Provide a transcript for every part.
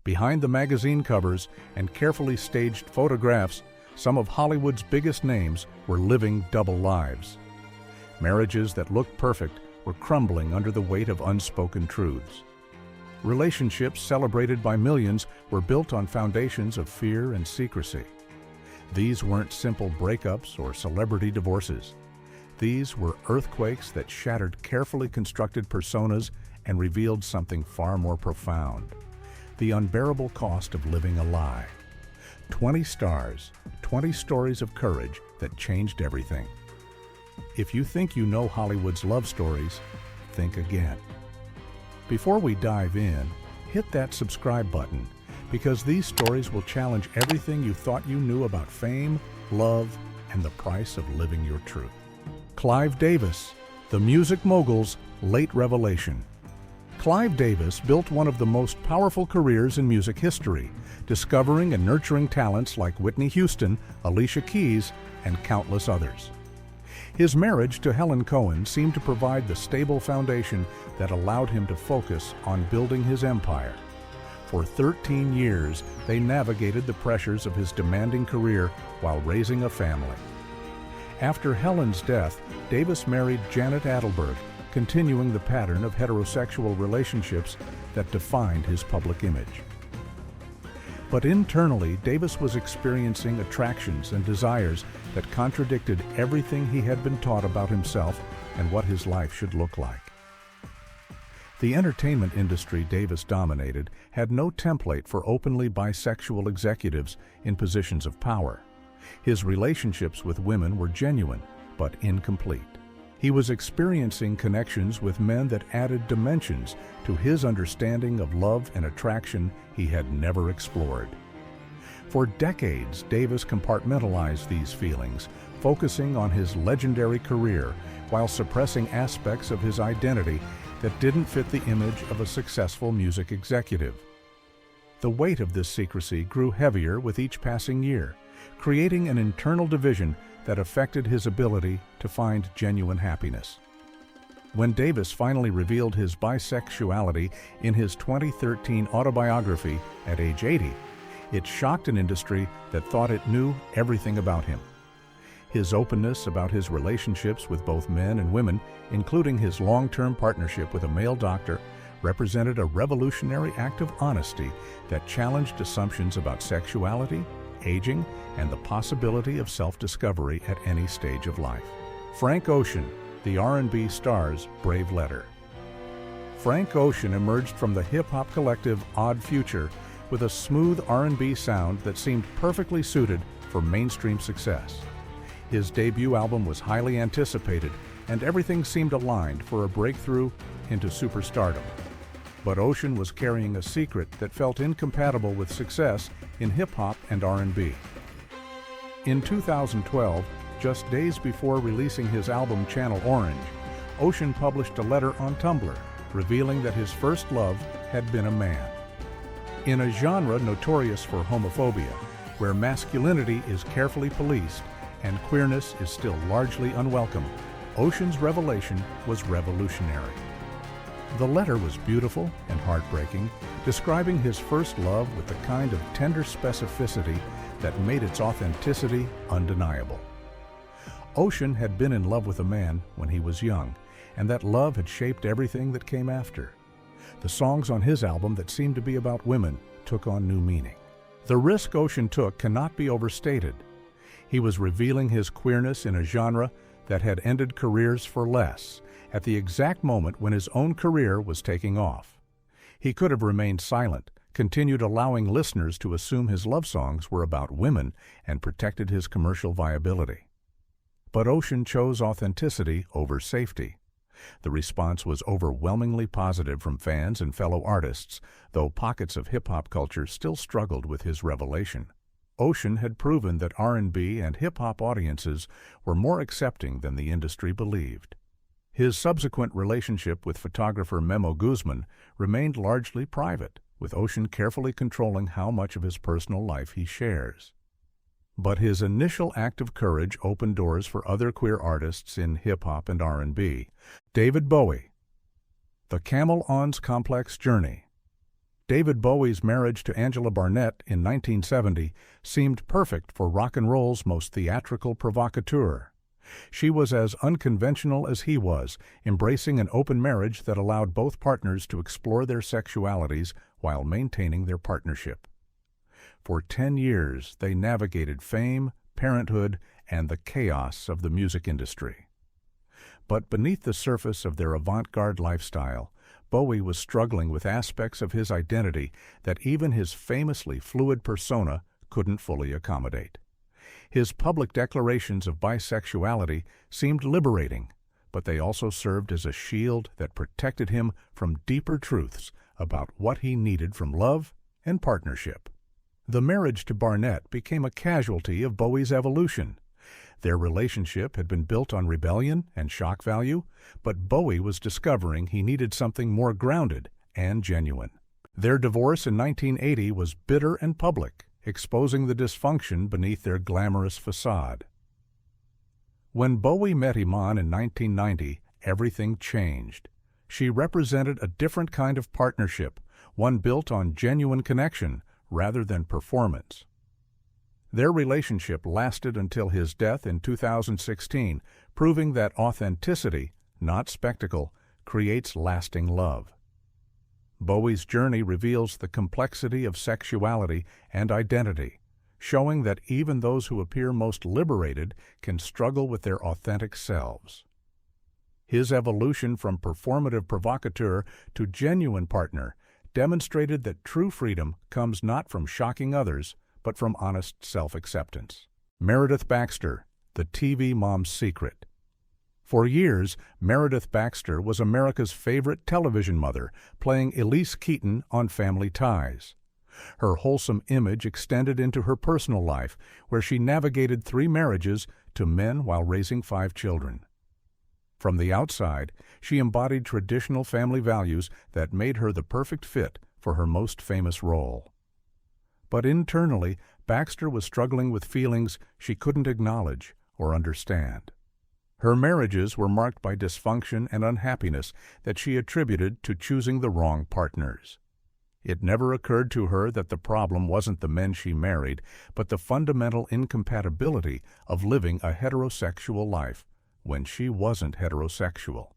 Behind the magazine covers and carefully staged photographs, some of Hollywood's biggest names were living double lives. Marriages that looked perfect were crumbling under the weight of unspoken truths. Relationships celebrated by millions were built on foundations of fear and secrecy. These weren't simple breakups or celebrity divorces. These were earthquakes that shattered carefully constructed personas and revealed something far more profound: the unbearable cost of living a lie. 20 stars, 20 stories of courage that changed everything. If you think you know Hollywood's love stories, think again. Before we dive in, hit that subscribe button, because these stories will challenge everything you thought you knew about fame, love, and the price of living your truth. Clive Davis, the music mogul's late revelation. Clive Davis built one of the most powerful careers in music history, discovering and nurturing talents like Whitney Houston, Alicia Keys, and countless others. His marriage to Helen Cohen seemed to provide the stable foundation that allowed him to focus on building his empire. For 13 years, they navigated the pressures of his demanding career while raising a family. After Helen's death, Davis married Janet Adelberg, continuing the pattern of heterosexual relationships that defined his public image. But internally, Davis was experiencing attractions and desires that contradicted everything he had been taught about himself and what his life should look like. The entertainment industry Davis dominated had no template for openly bisexual executives in positions of power. His relationships with women were genuine, but incomplete. He was experiencing connections with men that added dimensions to his understanding of love and attraction he had never explored. For decades, Davis compartmentalized these feelings, focusing on his legendary career while suppressing aspects of his identity that didn't fit the image of a successful music executive. The weight of this secrecy grew heavier with each passing year, creating an internal division that affected his ability to find genuine happiness. When Davis finally revealed his bisexuality in his 2013 autobiography at age 80, it shocked an industry that thought it knew everything about him. His openness about his relationships with both men and women, including his long-term partnership with a male doctor, represented a revolutionary act of honesty that challenged assumptions about sexuality, aging, and the possibility of self-discovery at any stage of life. Frank Ocean, the R&B star's brave letter. Frank Ocean emerged from the hip-hop collective Odd Future with a smooth R&B sound that seemed perfectly suited for mainstream success. His debut album was highly anticipated, and everything seemed aligned for a breakthrough into superstardom. But Ocean was carrying a secret that felt incompatible with success in hip-hop and R&B. In 2012, just days before releasing his album Channel Orange, Ocean published a letter on Tumblr, revealing that his first love had been a man. In a genre notorious for homophobia, where masculinity is carefully policed and queerness is still largely unwelcome, Ocean's revelation was revolutionary. The letter was beautiful and heartbreaking, describing his first love with the kind of tender specificity that made its authenticity undeniable. Ocean had been in love with a man when he was young, and that love had shaped everything that came after. The songs on his album that seemed to be about women took on new meaning. The risk Ocean took cannot be overstated. He was revealing his queerness in a genre that had ended careers for less, at the exact moment when his own career was taking off. He could have remained silent, continued allowing listeners to assume his love songs were about women, and protected his commercial viability. But Ocean chose authenticity over safety. The response was overwhelmingly positive from fans and fellow artists, though pockets of hip-hop culture still struggled with his revelation. Ocean had proven that R&B and hip-hop audiences were more accepting than the industry believed. His subsequent relationship with photographer Memo Guzman remained largely private, with Ocean carefully controlling how much of his personal life he shares. But his initial act of courage opened doors for other queer artists in hip-hop and R&B. David Bowie, The Camel On's Complex Journey. David Bowie's marriage to Angela Barnett in 1970 seemed perfect for rock and roll's most theatrical provocateur. She was as unconventional as he was, embracing an open marriage that allowed both partners to explore their sexualities while maintaining their partnership. For 10 years, they navigated fame, parenthood, and the chaos of the music industry. But beneath the surface of their avant-garde lifestyle, Bowie was struggling with aspects of his identity that even his famously fluid persona couldn't fully accommodate. His public declarations of bisexuality seemed liberating, but they also served as a shield that protected him from deeper truths about what he needed from love and partnership. The marriage to Barnett became a casualty of Bowie's evolution. Their relationship had been built on rebellion and shock value, but Bowie was discovering he needed something more grounded and genuine. Their divorce in 1980 was bitter and public, exposing the dysfunction beneath their glamorous facade. When Bowie met Iman in 1990, everything changed. She represented a different kind of partnership, one built on genuine connection rather than performance. Their relationship lasted until his death in 2016, proving that authenticity, not spectacle, creates lasting love. Bowie's journey reveals the complexity of sexuality and identity, showing that even those who appear most liberated can struggle with their authentic selves. His evolution from performative provocateur to genuine partner demonstrated that true freedom comes not from shocking others, but from honest self-acceptance. Meredith Baxter, the TV mom's secret. For years, Meredith Baxter was America's favorite television mother, playing Elise Keaton on Family Ties. Her wholesome image extended into her personal life, where she navigated 3 marriages to men while raising 5 children. From the outside, she embodied traditional family values that made her the perfect fit for her most famous role. But internally, Baxter was struggling with feelings she couldn't acknowledge or understand. Her marriages were marked by dysfunction and unhappiness that she attributed to choosing the wrong partners. It never occurred to her that the problem wasn't the men she married, but the fundamental incompatibility of living a heterosexual life when she wasn't heterosexual.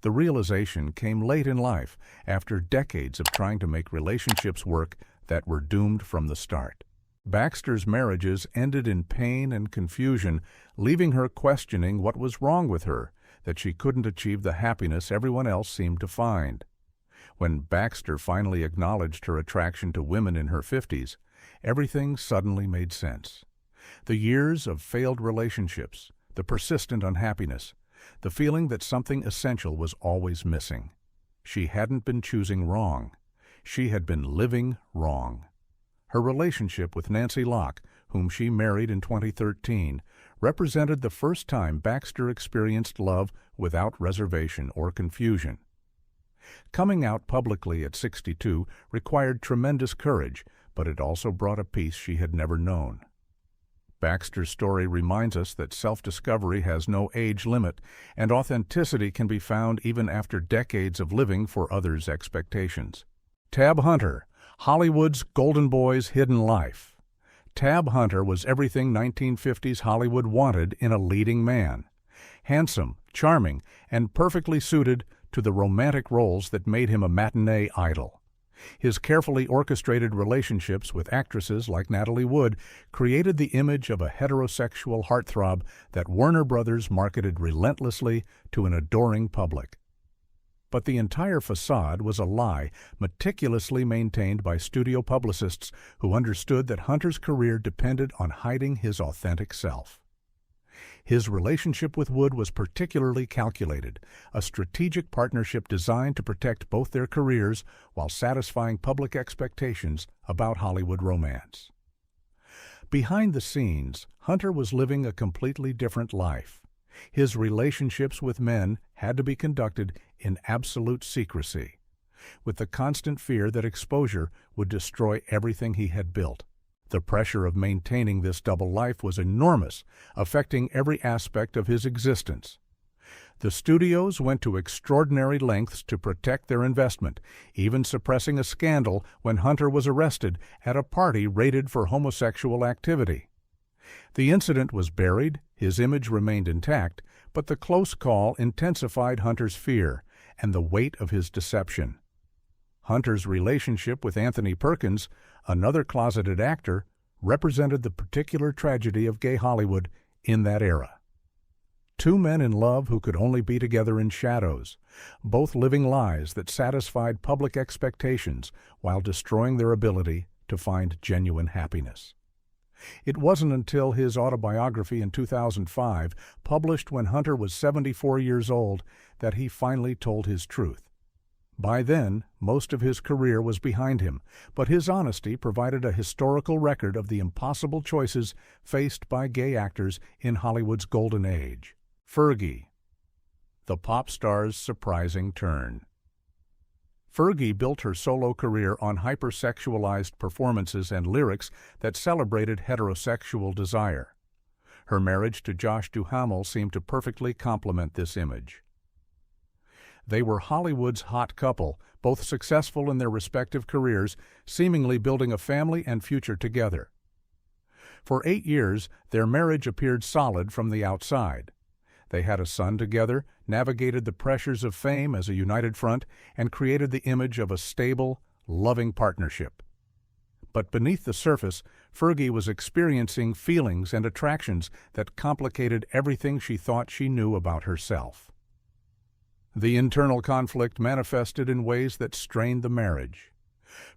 The realization came late in life, after decades of trying to make relationships work that were doomed from the start. Baxter's marriages ended in pain and confusion, leaving her questioning what was wrong with her, that she couldn't achieve the happiness everyone else seemed to find. When Baxter finally acknowledged her attraction to women in her 50s, everything suddenly made sense. The years of failed relationships, the persistent unhappiness, the feeling that something essential was always missing. She hadn't been choosing wrong. She had been living wrong. Her relationship with Nancy Locke, whom she married in 2013, represented the first time Baxter experienced love without reservation or confusion. Coming out publicly at 62 required tremendous courage, but it also brought a peace she had never known. Baxter's story reminds us that self-discovery has no age limit, and authenticity can be found even after decades of living for others' expectations. Tab Hunter, Hollywood's Golden Boy's hidden life. Tab Hunter was everything 1950s Hollywood wanted in a leading man. Handsome, charming, and perfectly suited to the romantic roles that made him a matinee idol. His carefully orchestrated relationships with actresses like Natalie Wood created the image of a heterosexual heartthrob that Warner Brothers marketed relentlessly to an adoring public. But the entire facade was a lie, meticulously maintained by studio publicists who understood that Hunter's career depended on hiding his authentic self. His relationship with Wood was particularly calculated, a strategic partnership designed to protect both their careers while satisfying public expectations about Hollywood romance. Behind the scenes, Hunter was living a completely different life. His relationships with men had to be conducted in absolute secrecy, with the constant fear that exposure would destroy everything he had built. The pressure of maintaining this double life was enormous, affecting every aspect of his existence. The studios went to extraordinary lengths to protect their investment, even suppressing a scandal when Hunter was arrested at a party raided for homosexual activity. The incident was buried, his image remained intact, but the close call intensified Hunter's fear and the weight of his deception. Hunter's relationship with Anthony Perkins, another closeted actor, represented the particular tragedy of gay Hollywood in that era. Two men in love who could only be together in shadows, both living lies that satisfied public expectations while destroying their ability to find genuine happiness. It wasn't until his autobiography in 2005, published when Hunter was 74 years old, that he finally told his truth. By then, most of his career was behind him, but his honesty provided a historical record of the impossible choices faced by gay actors in Hollywood's golden age. Fergie, the pop star's surprising turn. Fergie built her solo career on hypersexualized performances and lyrics that celebrated heterosexual desire. Her marriage to Josh Duhamel seemed to perfectly complement this image. They were Hollywood's hot couple, both successful in their respective careers, seemingly building a family and future together. For 8 years, their marriage appeared solid from the outside. They had a son together, navigated the pressures of fame as a united front, and created the image of a stable, loving partnership. But beneath the surface, Fergie was experiencing feelings and attractions that complicated everything she thought she knew about herself. The internal conflict manifested in ways that strained the marriage.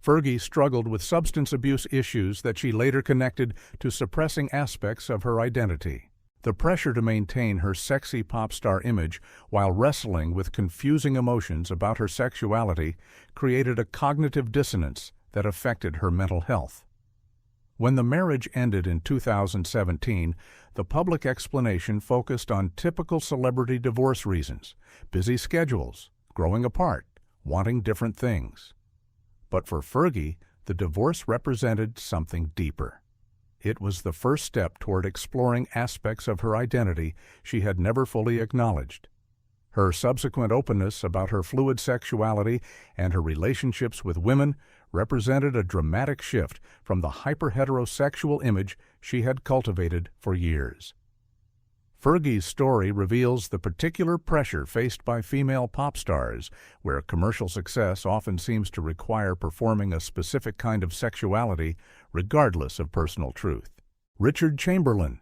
Fergie struggled with substance abuse issues that she later connected to suppressing aspects of her identity. The pressure to maintain her sexy pop star image while wrestling with confusing emotions about her sexuality created a cognitive dissonance that affected her mental health. When the marriage ended in 2017, the public explanation focused on typical celebrity divorce reasons: busy schedules, growing apart, wanting different things. But for Fergie, the divorce represented something deeper. It was the first step toward exploring aspects of her identity she had never fully acknowledged. Her subsequent openness about her fluid sexuality and her relationships with women represented a dramatic shift from the hyper-heterosexual image she had cultivated for years. Fergie's story reveals the particular pressure faced by female pop stars, where commercial success often seems to require performing a specific kind of sexuality regardless of personal truth. Richard Chamberlain,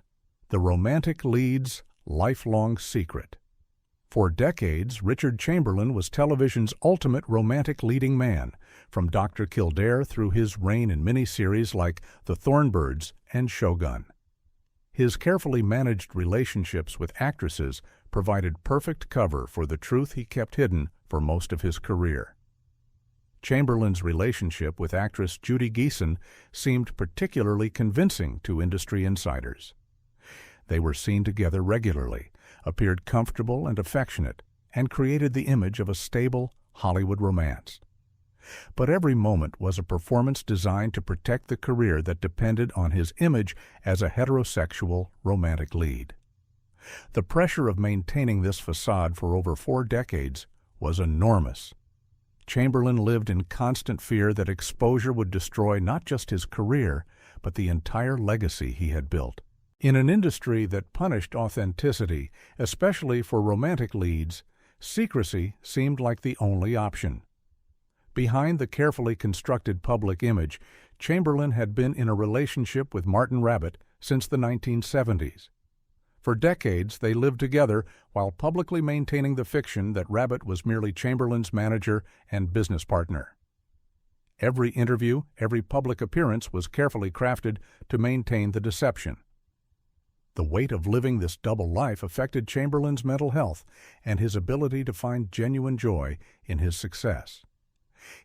the romantic lead's lifelong secret. For decades, Richard Chamberlain was television's ultimate romantic leading man, from Dr. Kildare through his reign in miniseries like The Thornbirds and Shogun. His carefully managed relationships with actresses provided perfect cover for the truth he kept hidden for most of his career. Chamberlain's relationship with actress Jodie Foster seemed particularly convincing to industry insiders. They were seen together regularly, appeared comfortable and affectionate, and created the image of a stable Hollywood romance. But every moment was a performance designed to protect the career that depended on his image as a heterosexual romantic lead. The pressure of maintaining this facade for over 4 decades was enormous. Chamberlain lived in constant fear that exposure would destroy not just his career, but the entire legacy he had built. In an industry that punished authenticity, especially for romantic leads, secrecy seemed like the only option. Behind the carefully constructed public image, Chamberlain had been in a relationship with Martin Rabbit since the 1970s. For decades, they lived together while publicly maintaining the fiction that Rabbit was merely Chamberlain's manager and business partner. Every interview, every public appearance was carefully crafted to maintain the deception. The weight of living this double life affected Chamberlain's mental health and his ability to find genuine joy in his success.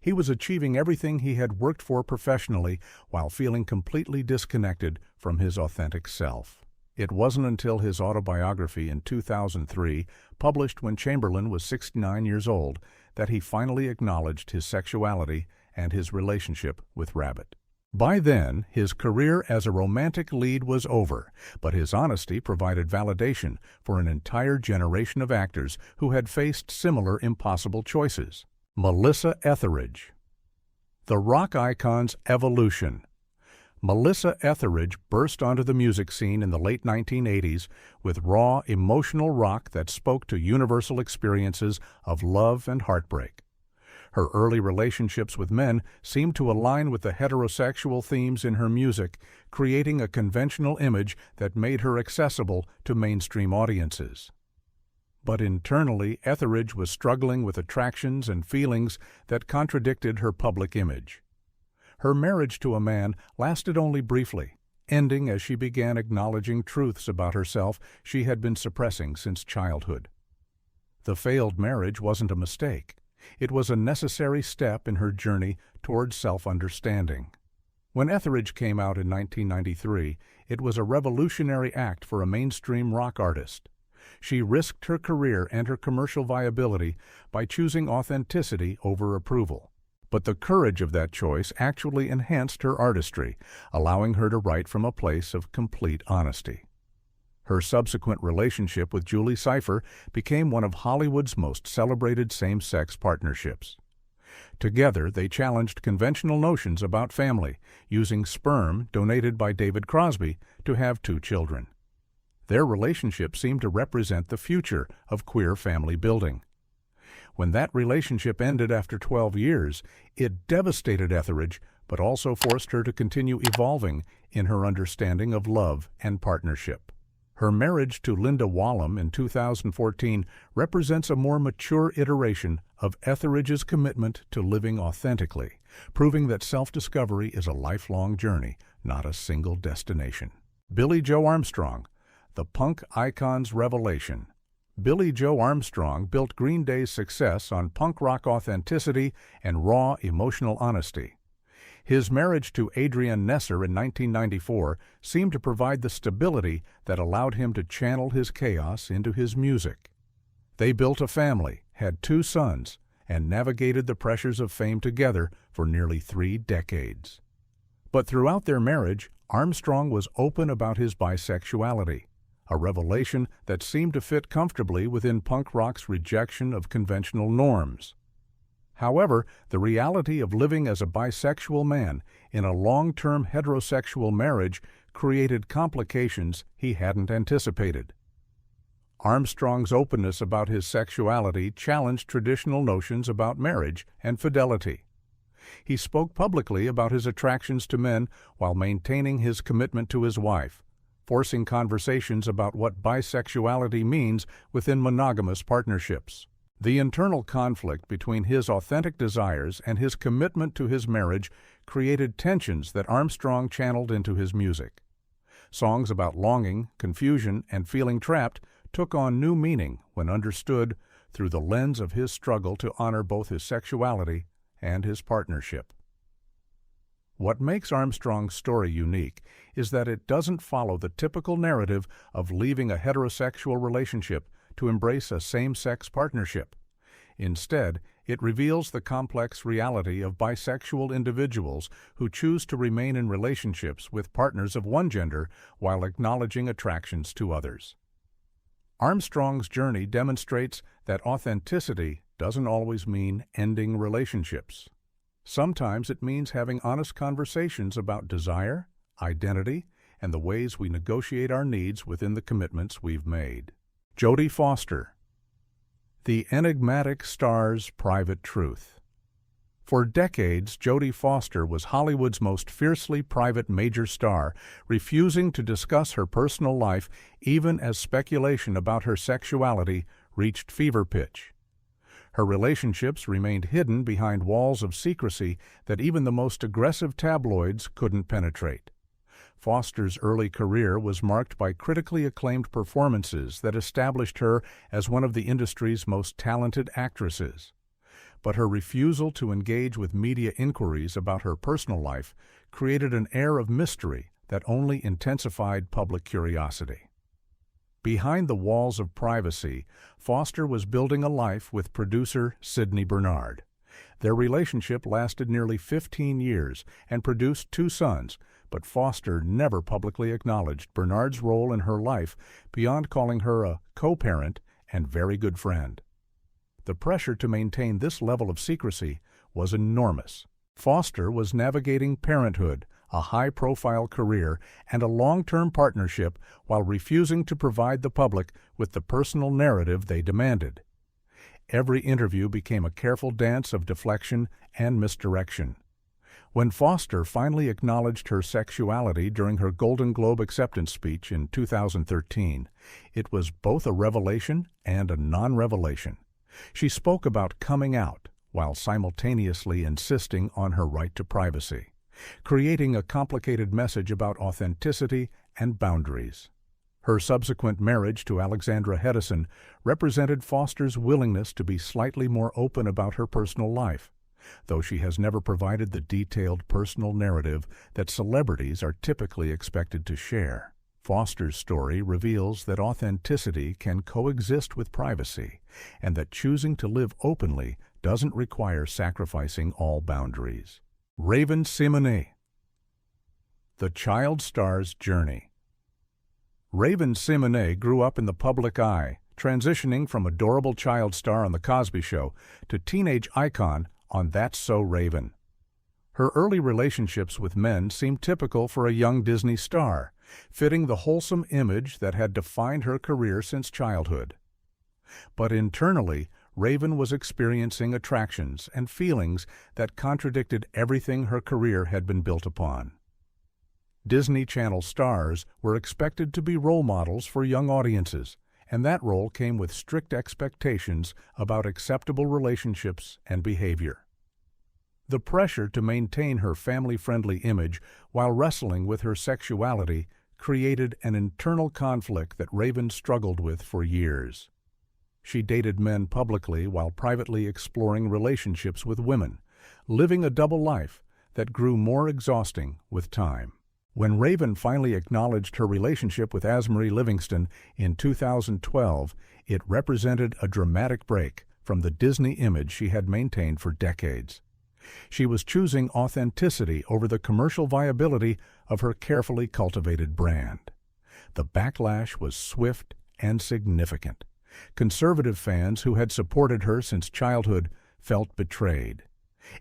He was achieving everything he had worked for professionally while feeling completely disconnected from his authentic self. It wasn't until his autobiography in 2003, published when Chamberlain was 69 years old, that he finally acknowledged his sexuality and his relationship with Rabbit. By then, his career as a romantic lead was over, but his honesty provided validation for an entire generation of actors who had faced similar impossible choices. Melissa Etheridge. The rock icon's evolution. Melissa Etheridge burst onto the music scene in the late 1980s with raw, emotional rock that spoke to universal experiences of love and heartbreak. Her early relationships with men seemed to align with the heterosexual themes in her music, creating a conventional image that made her accessible to mainstream audiences. But internally, Etheridge was struggling with attractions and feelings that contradicted her public image. Her marriage to a man lasted only briefly, ending as she began acknowledging truths about herself she had been suppressing since childhood. The failed marriage wasn't a mistake. It was a necessary step in her journey towards self-understanding. When Etheridge came out in 1993, it was a revolutionary act for a mainstream rock artist. She risked her career and her commercial viability by choosing authenticity over approval. But the courage of that choice actually enhanced her artistry, allowing her to write from a place of complete honesty. Her subsequent relationship with Julie Cypher became one of Hollywood's most celebrated same-sex partnerships. Together, they challenged conventional notions about family, using sperm donated by David Crosby to have 2 children. Their relationship seemed to represent the future of queer family building. When that relationship ended after 12 years, it devastated Etheridge, but also forced her to continue evolving in her understanding of love and partnership. Her marriage to Linda Wallem in 2014 represents a more mature iteration of Etheridge's commitment to living authentically, proving that self-discovery is a lifelong journey, not a single destination. Billie Joe Armstrong, the punk icon's revelation. Billie Joe Armstrong built Green Day's success on punk rock authenticity and raw emotional honesty. His marriage to Adrienne Nesser in 1994 seemed to provide the stability that allowed him to channel his chaos into his music. They built a family, had 2 sons, and navigated the pressures of fame together for nearly 3 decades. But throughout their marriage, Armstrong was open about his bisexuality, a revelation that seemed to fit comfortably within punk rock's rejection of conventional norms. However, the reality of living as a bisexual man in a long-term heterosexual marriage created complications he hadn't anticipated. Armstrong's openness about his sexuality challenged traditional notions about marriage and fidelity. He spoke publicly about his attractions to men while maintaining his commitment to his wife, forcing conversations about what bisexuality means within monogamous partnerships. The internal conflict between his authentic desires and his commitment to his marriage created tensions that Armstrong channeled into his music. Songs about longing, confusion, and feeling trapped took on new meaning when understood through the lens of his struggle to honor both his sexuality and his partnership. What makes Armstrong's story unique is that it doesn't follow the typical narrative of leaving a heterosexual relationship to embrace a same-sex partnership. Instead, it reveals the complex reality of bisexual individuals who choose to remain in relationships with partners of one gender while acknowledging attractions to others. Armstrong's journey demonstrates that authenticity doesn't always mean ending relationships. Sometimes it means having honest conversations about desire, identity, and the ways we negotiate our needs within the commitments we've made. Jodie Foster. The enigmatic star's private truth. For decades, Jodie Foster was Hollywood's most fiercely private major star, refusing to discuss her personal life even as speculation about her sexuality reached fever pitch. Her relationships remained hidden behind walls of secrecy that even the most aggressive tabloids couldn't penetrate. Foster's early career was marked by critically acclaimed performances that established her as one of the industry's most talented actresses. But her refusal to engage with media inquiries about her personal life created an air of mystery that only intensified public curiosity. Behind the walls of privacy, Foster was building a life with producer Sidney Bernard. Their relationship lasted nearly 15 years and produced 2 sons, but Foster never publicly acknowledged Bernard's role in her life beyond calling her a co-parent and very good friend. The pressure to maintain this level of secrecy was enormous. Foster was navigating parenthood, a high-profile career, and a long-term partnership while refusing to provide the public with the personal narrative they demanded. Every interview became a careful dance of deflection and misdirection. When Foster finally acknowledged her sexuality during her Golden Globe acceptance speech in 2013, it was both a revelation and a non-revelation. She spoke about coming out while simultaneously insisting on her right to privacy, creating a complicated message about authenticity and boundaries. Her subsequent marriage to Alexandra Hedison represented Foster's willingness to be slightly more open about her personal life, though she has never provided the detailed personal narrative that celebrities are typically expected to share. Foster's story reveals that authenticity can coexist with privacy, and that choosing to live openly doesn't require sacrificing all boundaries. Raven-Symoné. The child star's journey. Raven-Symoné grew up in the public eye, transitioning from adorable child star on The Cosby Show to teenage icon on That's So Raven. Her early relationships with men seemed typical for a young Disney star, fitting the wholesome image that had defined her career since childhood. But internally, Raven was experiencing attractions and feelings that contradicted everything her career had been built upon. Disney Channel stars were expected to be role models for young audiences, and that role came with strict expectations about acceptable relationships and behavior. The pressure to maintain her family-friendly image while wrestling with her sexuality created an internal conflict that Raven struggled with for years. She dated men publicly while privately exploring relationships with women, living a double life that grew more exhausting with time. When Raven finally acknowledged her relationship with Asmarie Livingston in 2012, it represented a dramatic break from the Disney image she had maintained for decades. She was choosing authenticity over the commercial viability of her carefully cultivated brand. The backlash was swift and significant. Conservative fans who had supported her since childhood felt betrayed.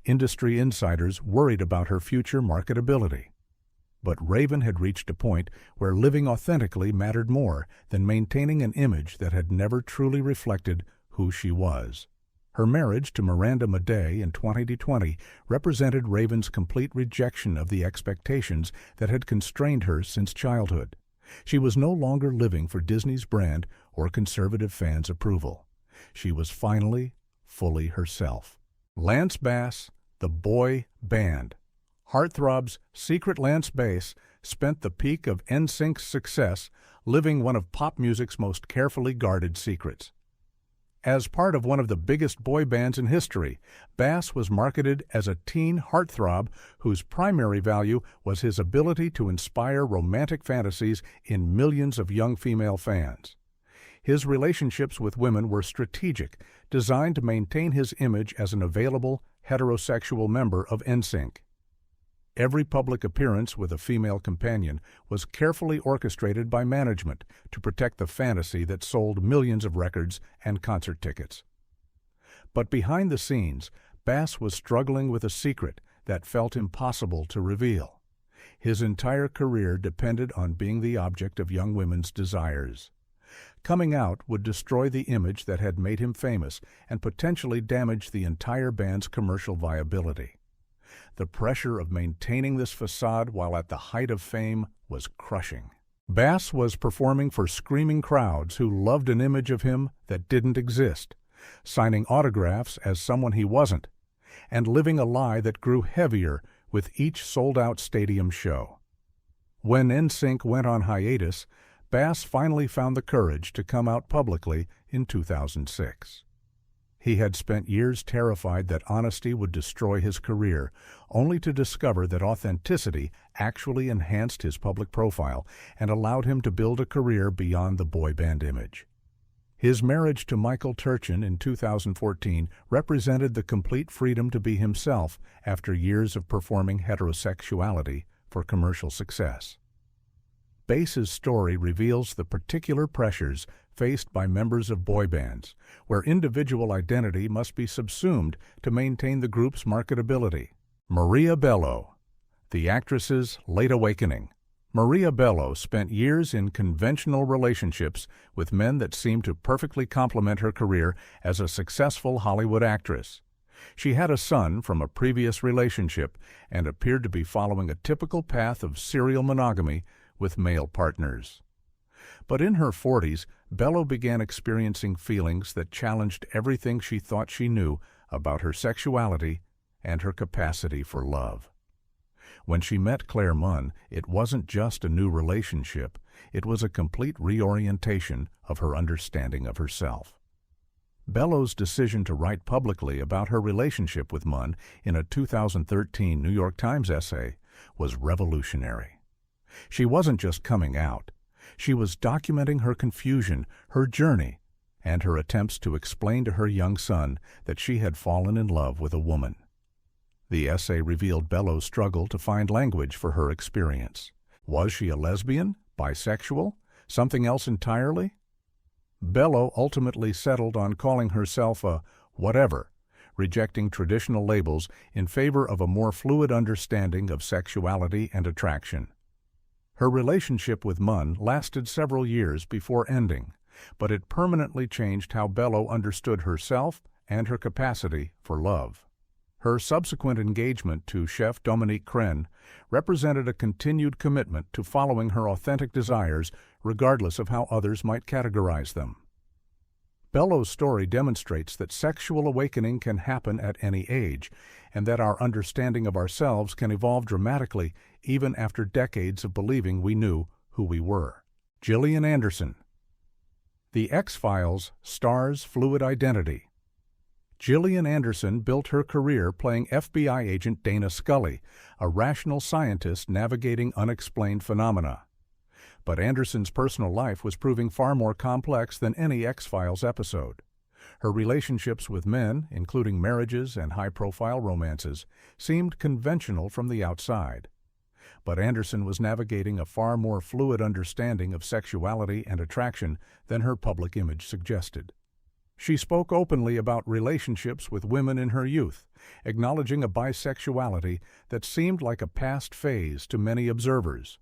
Industry insiders worried about her future marketability. But Raven had reached a point where living authentically mattered more than maintaining an image that had never truly reflected who she was. Her marriage to Miranda Madej in 2020 represented Raven's complete rejection of the expectations that had constrained her since childhood. She was no longer living for Disney's brand or conservative fans' approval. She was finally fully herself. Lance Bass, the boy band. Heartthrob's secret Lance Bass spent the peak of NSYNC's success living one of pop music's most carefully guarded secrets. As part of one of the biggest boy bands in history, Bass was marketed as a teen heartthrob whose primary value was his ability to inspire romantic fantasies in millions of young female fans. His relationships with women were strategic, designed to maintain his image as an available, heterosexual member of NSYNC. Every public appearance with a female companion was carefully orchestrated by management to protect the fantasy that sold millions of records and concert tickets. But behind the scenes, Bass was struggling with a secret that felt impossible to reveal. His entire career depended on being the object of young women's desires. Coming out would destroy the image that had made him famous and potentially damage the entire band's commercial viability. The pressure of maintaining this facade while at the height of fame was crushing. Bass was performing for screaming crowds who loved an image of him that didn't exist, signing autographs as someone he wasn't, and living a lie that grew heavier with each sold-out stadium show. When NSYNC went on hiatus, Bass finally found the courage to come out publicly in 2006. He had spent years terrified that honesty would destroy his career, only to discover that authenticity actually enhanced his public profile and allowed him to build a career beyond the boy band image. His marriage to Michael Turchin in 2014 represented the complete freedom to be himself after years of performing heterosexuality for commercial success. Bass's story reveals the particular pressures faced by members of boy bands, where individual identity must be subsumed to maintain the group's marketability. Maria Bello, the actress's late awakening. Maria Bello spent years in conventional relationships with men that seemed to perfectly complement her career as a successful Hollywood actress. She had a son from a previous relationship and appeared to be following a typical path of serial monogamy with male partners. But in her 40s, Bello began experiencing feelings that challenged everything she thought she knew about her sexuality and her capacity for love. When she met Claire Munn, it wasn't just a new relationship, it was a complete reorientation of her understanding of herself. Bello's decision to write publicly about her relationship with Munn in a 2013 New York Times essay was revolutionary. She wasn't just coming out. She was documenting her confusion, her journey, and her attempts to explain to her young son that she had fallen in love with a woman. The essay revealed Bello's struggle to find language for her experience. Was she a lesbian, bisexual, something else entirely? Bello ultimately settled on calling herself a whatever, rejecting traditional labels in favor of a more fluid understanding of sexuality and attraction. Her relationship with Munn lasted several years before ending, but it permanently changed how Bello understood herself and her capacity for love. Her subsequent engagement to chef Dominique Crenn represented a continued commitment to following her authentic desires regardless of how others might categorize them. Bello's story demonstrates that sexual awakening can happen at any age, and that our understanding of ourselves can evolve dramatically even after decades of believing we knew who we were. Gillian Anderson. The X-Files stars fluid identity. Gillian Anderson built her career playing FBI agent Dana Scully, a rational scientist navigating unexplained phenomena. But Anderson's personal life was proving far more complex than any X-Files episode. Her relationships with men, including marriages and high-profile romances, seemed conventional from the outside. But Anderson was navigating a far more fluid understanding of sexuality and attraction than her public image suggested. She spoke openly about relationships with women in her youth, acknowledging a bisexuality that seemed like a past phase to many observers.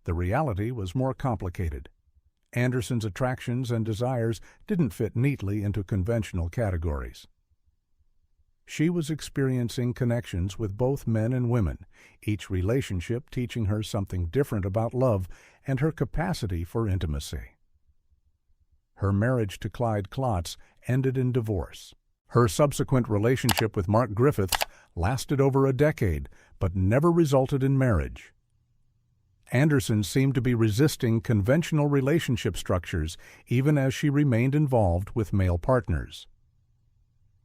The reality was more complicated. Anderson's attractions and desires didn't fit neatly into conventional categories. She was experiencing connections with both men and women, each relationship teaching her something different about love and her capacity for intimacy. Her marriage to Clyde Klotz ended in divorce. Her subsequent relationship with Mark Griffiths lasted over a decade, but never resulted in marriage. Anderson seemed to be resisting conventional relationship structures even as she remained involved with male partners.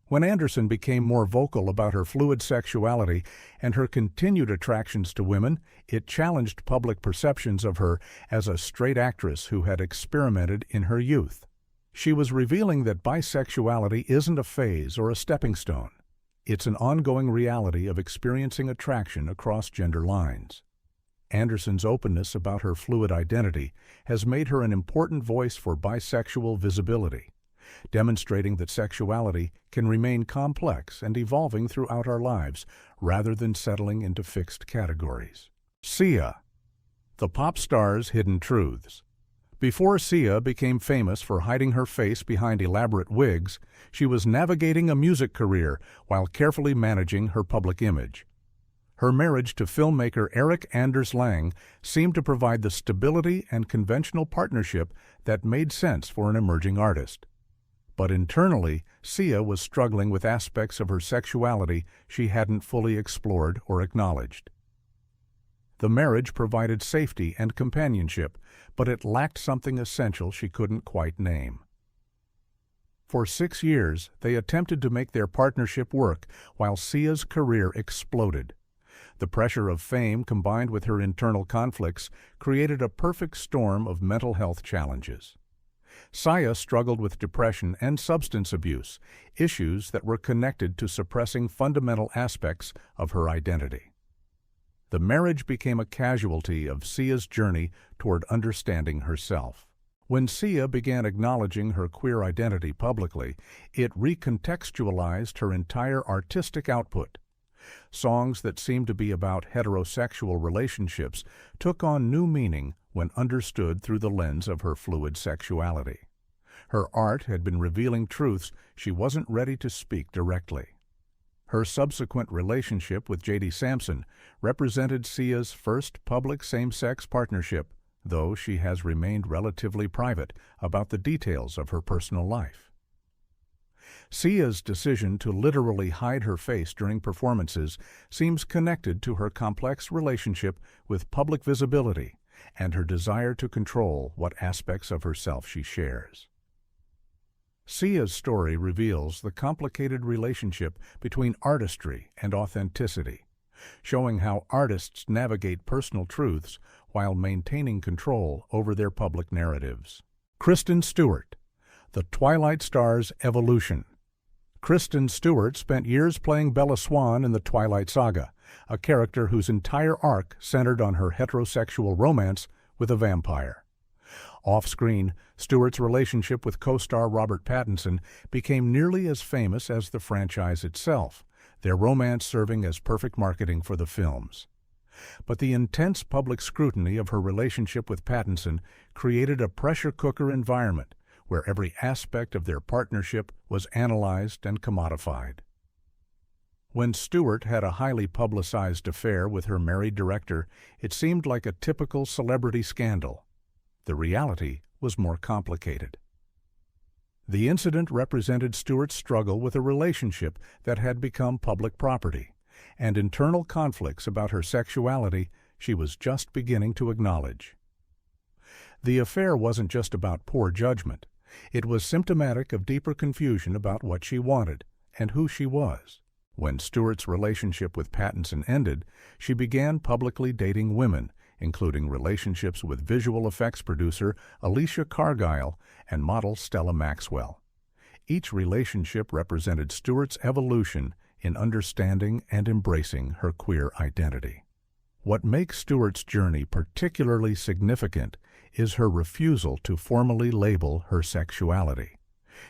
When Anderson became more vocal about her fluid sexuality and her continued attractions to women, it challenged public perceptions of her as a straight actress who had experimented in her youth. She was revealing that bisexuality isn't a phase or a stepping stone. It's an ongoing reality of experiencing attraction across gender lines. Anderson's openness about her fluid identity has made her an important voice for bisexual visibility, demonstrating that sexuality can remain complex and evolving throughout our lives rather than settling into fixed categories. Sia, the pop star's hidden truths. Before Sia became famous for hiding her face behind elaborate wigs, she was navigating a music career while carefully managing her public image. Her marriage to filmmaker Eric Anders Lang seemed to provide the stability and conventional partnership that made sense for an emerging artist. But internally, Sia was struggling with aspects of her sexuality she hadn't fully explored or acknowledged. The marriage provided safety and companionship, but it lacked something essential she couldn't quite name. For 6 years, they attempted to make their partnership work while Sia's career exploded. The pressure of fame combined with her internal conflicts created a perfect storm of mental health challenges. Sia struggled with depression and substance abuse, issues that were connected to suppressing fundamental aspects of her identity. The marriage became a casualty of Sia's journey toward understanding herself. When Sia began acknowledging her queer identity publicly, it recontextualized her entire artistic output. Songs that seemed to be about heterosexual relationships took on new meaning when understood through the lens of her fluid sexuality. Her art had been revealing truths she wasn't ready to speak directly. Her subsequent relationship with J.D. Sampson represented Sia's first public same-sex partnership, though she has remained relatively private about the details of her personal life. Sia's decision to literally hide her face during performances seems connected to her complex relationship with public visibility and her desire to control what aspects of herself she shares. Sia's story reveals the complicated relationship between artistry and authenticity, showing how artists navigate personal truths while maintaining control over their public narratives. Kristen Stewart, The Twilight Star's Evolution. Kristen Stewart spent years playing Bella Swan in the Twilight Saga, a character whose entire arc centered on her heterosexual romance with a vampire. Off-screen, Stewart's relationship with co-star Robert Pattinson became nearly as famous as the franchise itself, their romance serving as perfect marketing for the films. But the intense public scrutiny of her relationship with Pattinson created a pressure cooker environment where every aspect of their partnership was analyzed and commodified. When Stewart had a highly publicized affair with her married director, it seemed like a typical celebrity scandal. The reality was more complicated. The incident represented Stewart's struggle with a relationship that had become public property, and internal conflicts about her sexuality she was just beginning to acknowledge. The affair wasn't just about poor judgment. It was symptomatic of deeper confusion about what she wanted and who she was. When Stewart's relationship with Pattinson ended, she began publicly dating women, including relationships with visual effects producer Alicia Cargile and model Stella Maxwell. Each relationship represented Stewart's evolution in understanding and embracing her queer identity. What makes Stewart's journey particularly significant is her refusal to formally label her sexuality.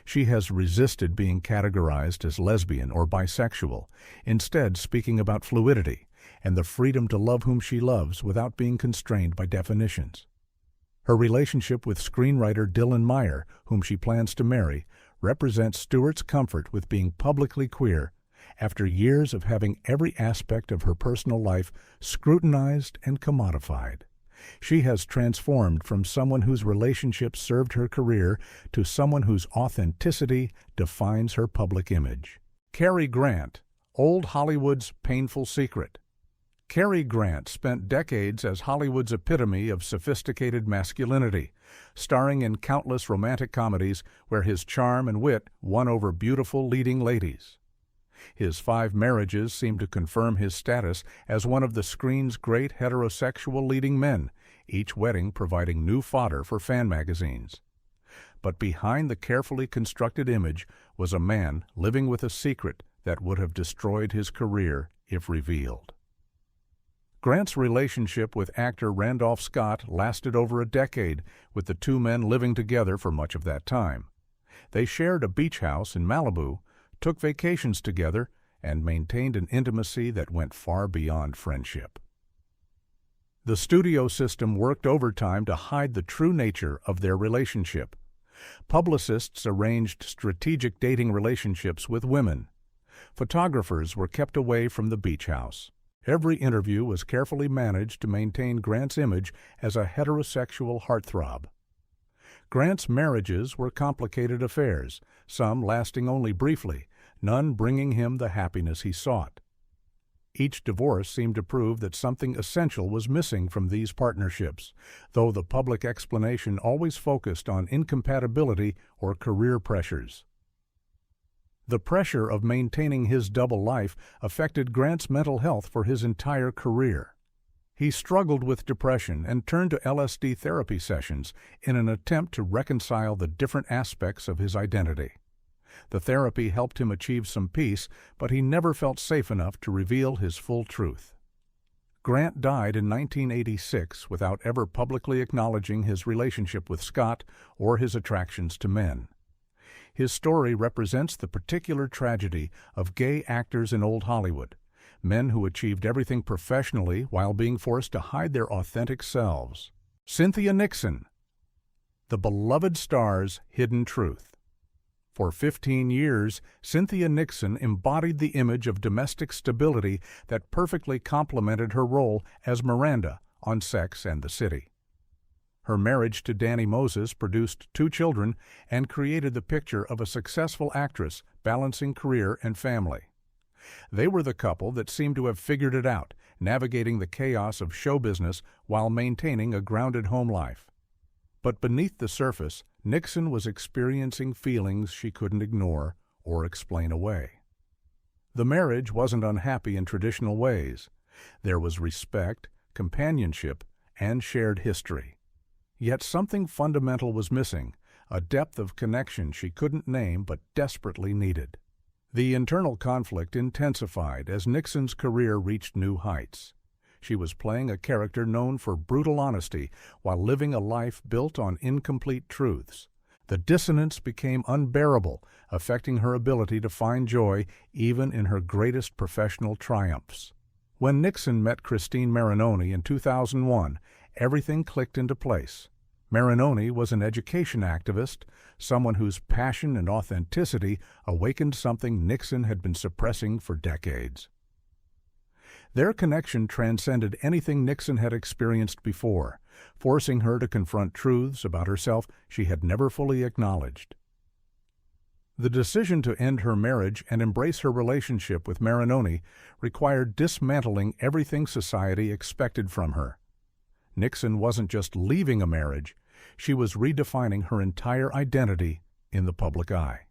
She has resisted being categorized as lesbian or bisexual, instead speaking about fluidity and the freedom to love whom she loves without being constrained by definitions. Her relationship with screenwriter Dylan Meyer, whom she plans to marry, represents Stewart's comfort with being publicly queer after years of having every aspect of her personal life scrutinized and commodified. She has transformed from someone whose relationships served her career to someone whose authenticity defines her public image. Cary Grant, Old Hollywood's Painful Secret. Cary Grant spent decades as Hollywood's epitome of sophisticated masculinity, starring in countless romantic comedies where his charm and wit won over beautiful leading ladies. His 5 marriages seem to confirm his status as one of the screen's great heterosexual leading men, each wedding providing new fodder for fan magazines. But behind the carefully constructed image was a man living with a secret that would have destroyed his career if revealed. Grant's relationship with actor Randolph Scott lasted over a decade, with the two men living together for much of that time. They shared a beach house in Malibu, took vacations together, and maintained an intimacy that went far beyond friendship. The studio system worked overtime to hide the true nature of their relationship. Publicists arranged strategic dating relationships with women. Photographers were kept away from the beach house. Every interview was carefully managed to maintain Grant's image as a heterosexual heartthrob. Grant's marriages were complicated affairs, some lasting only briefly, none bringing him the happiness he sought. Each divorce seemed to prove that something essential was missing from these partnerships, though the public explanation always focused on incompatibility or career pressures. The pressure of maintaining his double life affected Grant's mental health for his entire career. He struggled with depression and turned to LSD therapy sessions in an attempt to reconcile the different aspects of his identity. The therapy helped him achieve some peace, but he never felt safe enough to reveal his full truth. Grant died in 1986 without ever publicly acknowledging his relationship with Scott or his attractions to men. His story represents the particular tragedy of gay actors in old Hollywood, men who achieved everything professionally while being forced to hide their authentic selves. Cynthia Nixon, the beloved star's hidden truth. For 15 years, Cynthia Nixon embodied the image of domestic stability that perfectly complemented her role as Miranda on Sex and the City. Her marriage to Danny Moses produced 2 children and created the picture of a successful actress balancing career and family. They were the couple that seemed to have figured it out, navigating the chaos of show business while maintaining a grounded home life. But beneath the surface, Nixon was experiencing feelings she couldn't ignore or explain away. The marriage wasn't unhappy in traditional ways. There was respect, companionship, and shared history. Yet something fundamental was missing, a depth of connection she couldn't name but desperately needed. The internal conflict intensified as Nixon's career reached new heights. She was playing a character known for brutal honesty while living a life built on incomplete truths. The dissonance became unbearable, affecting her ability to find joy even in her greatest professional triumphs. When Nixon met Christine Marinoni in 2001, everything clicked into place. Marinoni was an education activist, someone whose passion and authenticity awakened something Nixon had been suppressing for decades. Their connection transcended anything Nixon had experienced before, forcing her to confront truths about herself she had never fully acknowledged. The decision to end her marriage and embrace her relationship with Marinoni required dismantling everything society expected from her. Nixon wasn't just leaving a marriage, she was redefining her entire identity in the public eye.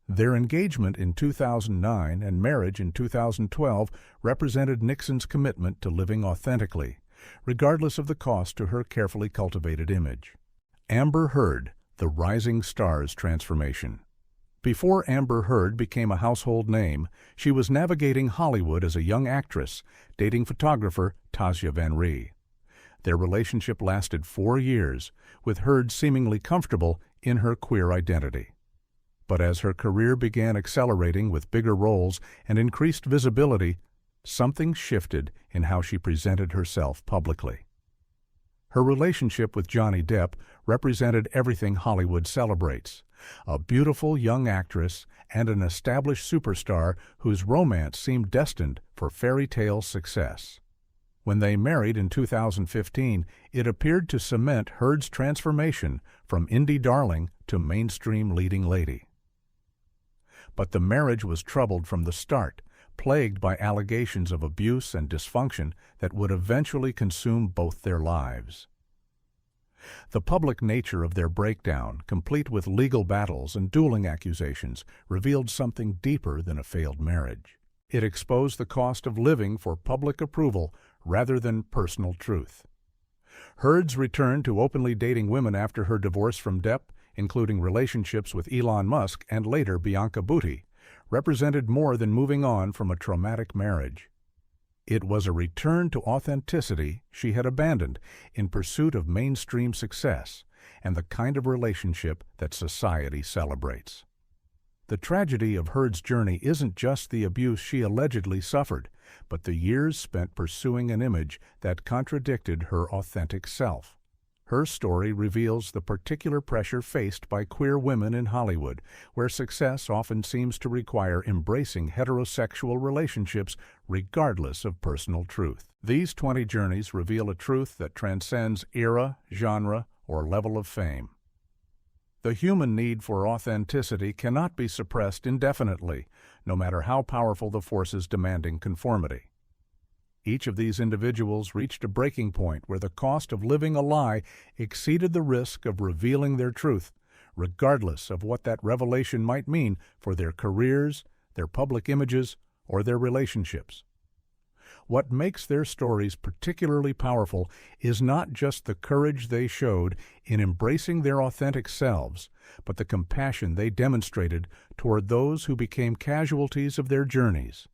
Their engagement in 2009 and marriage in 2012 represented Nixon's commitment to living authentically, regardless of the cost to her carefully cultivated image. Amber Heard, the rising star's transformation. Before Amber Heard became a household name, she was navigating Hollywood as a young actress, dating photographer Tasya Van Ree. Their relationship lasted 4 years, with Heard seemingly comfortable in her queer identity. But as her career began accelerating with bigger roles and increased visibility, something shifted in how she presented herself publicly. Her relationship with Johnny Depp represented everything Hollywood celebrates: a beautiful young actress and an established superstar whose romance seemed destined for fairy tale success. When they married in 2015, it appeared to cement Heard's transformation from indie darling to mainstream leading lady. But the marriage was troubled from the start, plagued by allegations of abuse and dysfunction that would eventually consume both their lives. The public nature of their breakdown, complete with legal battles and dueling accusations, revealed something deeper than a failed marriage. It exposed the cost of living for public approval rather than personal truth. Heard's return to openly dating women after her divorce from Depp, including relationships with Elon Musk and later Bianca Butti, represented more than moving on from a traumatic marriage. It was a return to authenticity she had abandoned in pursuit of mainstream success and the kind of relationship that society celebrates. The tragedy of Heard's journey isn't just the abuse she allegedly suffered, but the years spent pursuing an image that contradicted her authentic self. Her story reveals the particular pressure faced by queer women in Hollywood, where success often seems to require embracing heterosexual relationships regardless of personal truth. These 20 journeys reveal a truth that transcends era, genre, or level of fame. The human need for authenticity cannot be suppressed indefinitely, no matter how powerful the forces demanding conformity. Each of these individuals reached a breaking point where the cost of living a lie exceeded the risk of revealing their truth, regardless of what that revelation might mean for their careers, their public images, or their relationships. What makes their stories particularly powerful is not just the courage they showed in embracing their authentic selves, but the compassion they demonstrated toward those who became casualties of their journeys.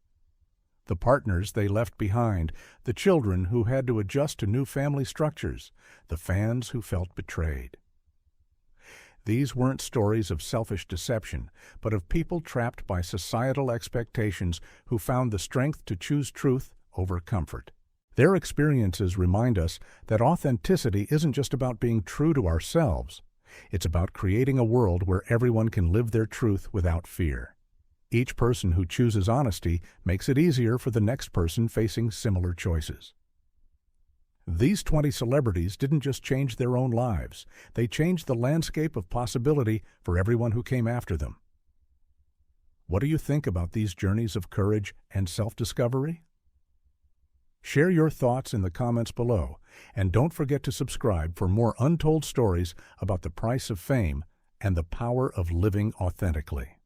The partners they left behind, the children who had to adjust to new family structures, the fans who felt betrayed. These weren't stories of selfish deception, but of people trapped by societal expectations who found the strength to choose truth over comfort. Their experiences remind us that authenticity isn't just about being true to ourselves. It's about creating a world where everyone can live their truth without fear. Each person who chooses honesty makes it easier for the next person facing similar choices. These 20 celebrities didn't just change their own lives, they changed the landscape of possibility for everyone who came after them. What do you think about these journeys of courage and self-discovery? Share your thoughts in the comments below, and don't forget to subscribe for more untold stories about the price of fame and the power of living authentically.